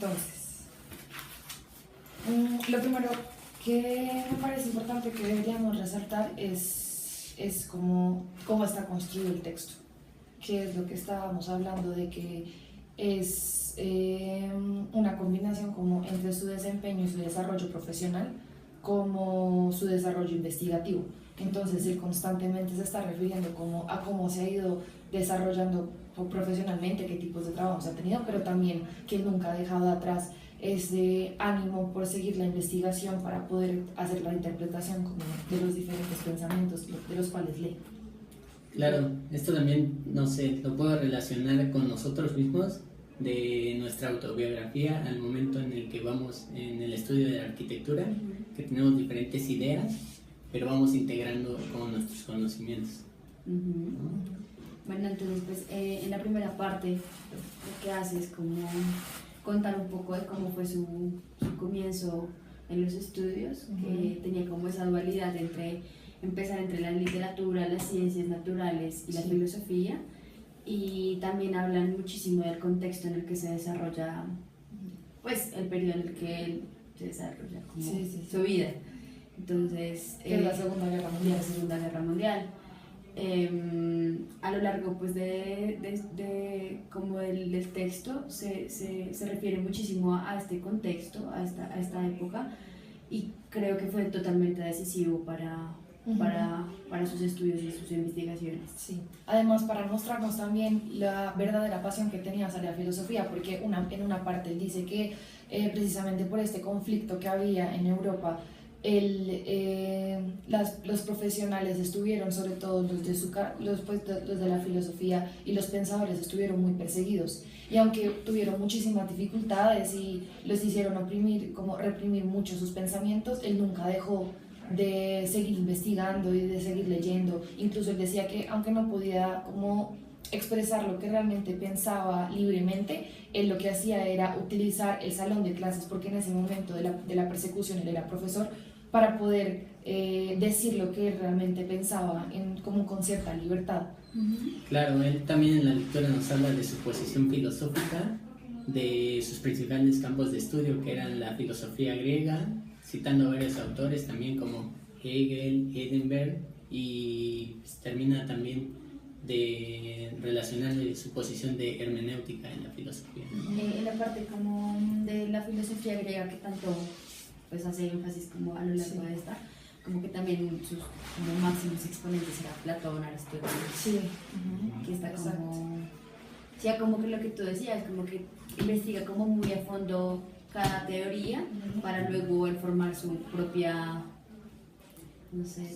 Entonces, lo primero que me parece importante que deberíamos resaltar es cómo está construido el texto, que es lo que estábamos hablando de que es una combinación como entre su desempeño y su desarrollo profesional como su desarrollo investigativo. Entonces él constantemente se está refiriendo como a cómo se ha ido desarrollando profesionalmente, qué tipos de trabajos ha tenido, pero también que nunca ha dejado atrás ese ánimo por seguir la investigación para poder hacer la interpretación como de los diferentes pensamientos de los cuales lee. Claro, esto también, no sé, lo puedo relacionar con nosotros mismos, de nuestra autobiografía al momento en el que vamos en el estudio de la arquitectura, que tenemos diferentes ideas, pero vamos integrando con nuestros conocimientos. Bueno, entonces pues en la primera parte lo que hace es como contar un poco de cómo fue su comienzo en los estudios, que tenía como esa dualidad entre empezar entre la literatura, las ciencias naturales y la filosofía, y también hablan muchísimo del contexto en el que se desarrolla pues el periodo en el que él se desarrolla como su vida. Entonces es la Segunda Guerra Mundial. La Segunda Guerra Mundial. A lo largo pues como del texto se refiere muchísimo a este contexto, a esta época, y creo que fue totalmente decisivo para sus estudios y sus investigaciones. Sí. Además, para mostrarnos también la verdadera pasión que tenía hacia la filosofía, porque en una parte él dice que precisamente por este conflicto que había en Europa, los profesionales estuvieron, sobre todo los de la filosofía y los pensadores, estuvieron muy perseguidos, y aunque tuvieron muchísimas dificultades y les hicieron reprimir mucho sus pensamientos, él nunca dejó de seguir investigando y de seguir leyendo. Incluso él decía que aunque no podía como expresar lo que realmente pensaba libremente, él lo que hacía era utilizar el salón de clases, porque en ese momento de la persecución él era profesor, para poder decir lo que él realmente pensaba como con cierta libertad. Claro, él también en la lectura nos habla de su posición filosófica, de sus principales campos de estudio, que eran la filosofía griega, citando a varios autores también como Hegel, Heidelberg, y termina también de relacionarle su posición de hermenéutica en la filosofía. En la parte como de la filosofía griega, que tanto pues hace énfasis como a lo largo de esta, como que también sus como máximos exponentes era Platón, Aristóteles, que está como que lo que tú decías, como que investiga como muy a fondo cada teoría para luego él formar su propia, no sé,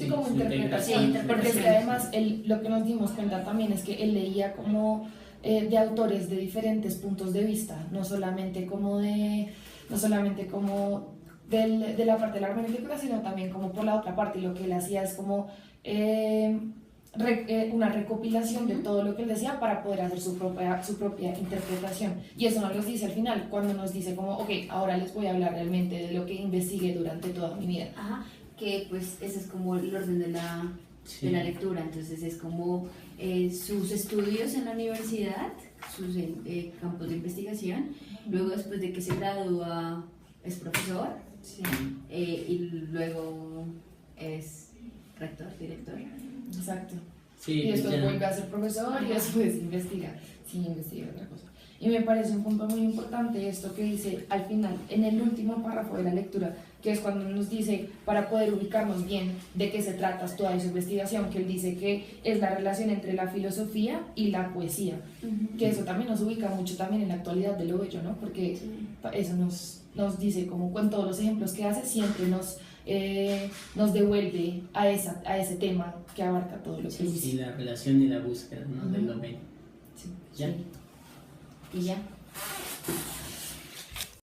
como interpretación, porque es que además lo que nos dimos cuenta también es que él leía como de autores de diferentes puntos de vista, no solamente como de la parte de la hermenéutica, sino también como por la otra parte, y lo que él hacía es como una recopilación de todo lo que él decía para poder hacer su propia interpretación. Y eso nos lo dice al final, cuando nos dice como, ok, ahora les voy a hablar realmente de lo que investigué durante toda mi vida. Ajá, que pues ese es como el orden de la lectura. Entonces es como sus estudios en la universidad, sus campos de investigación, luego después de que se gradúa es profesor, y luego es rector, director. Exacto. Sí, y después vuelve a ser profesor y después investiga otra cosa. Y me parece un punto muy importante esto que dice al final, en el último párrafo de la lectura, que es cuando nos dice, para poder ubicarnos bien de qué se trata toda esa investigación, que él dice que es la relación entre la filosofía y la poesía, que eso también nos ubica mucho también en la actualidad de lo bello, ¿no? Porque eso nos dice, como con todos los ejemplos que hace, siempre nos devuelve a ese tema que abarca todo lo que dice. Y la relación y la búsqueda, ¿no? De lo bello. Sí. ¿Ya? Y ya.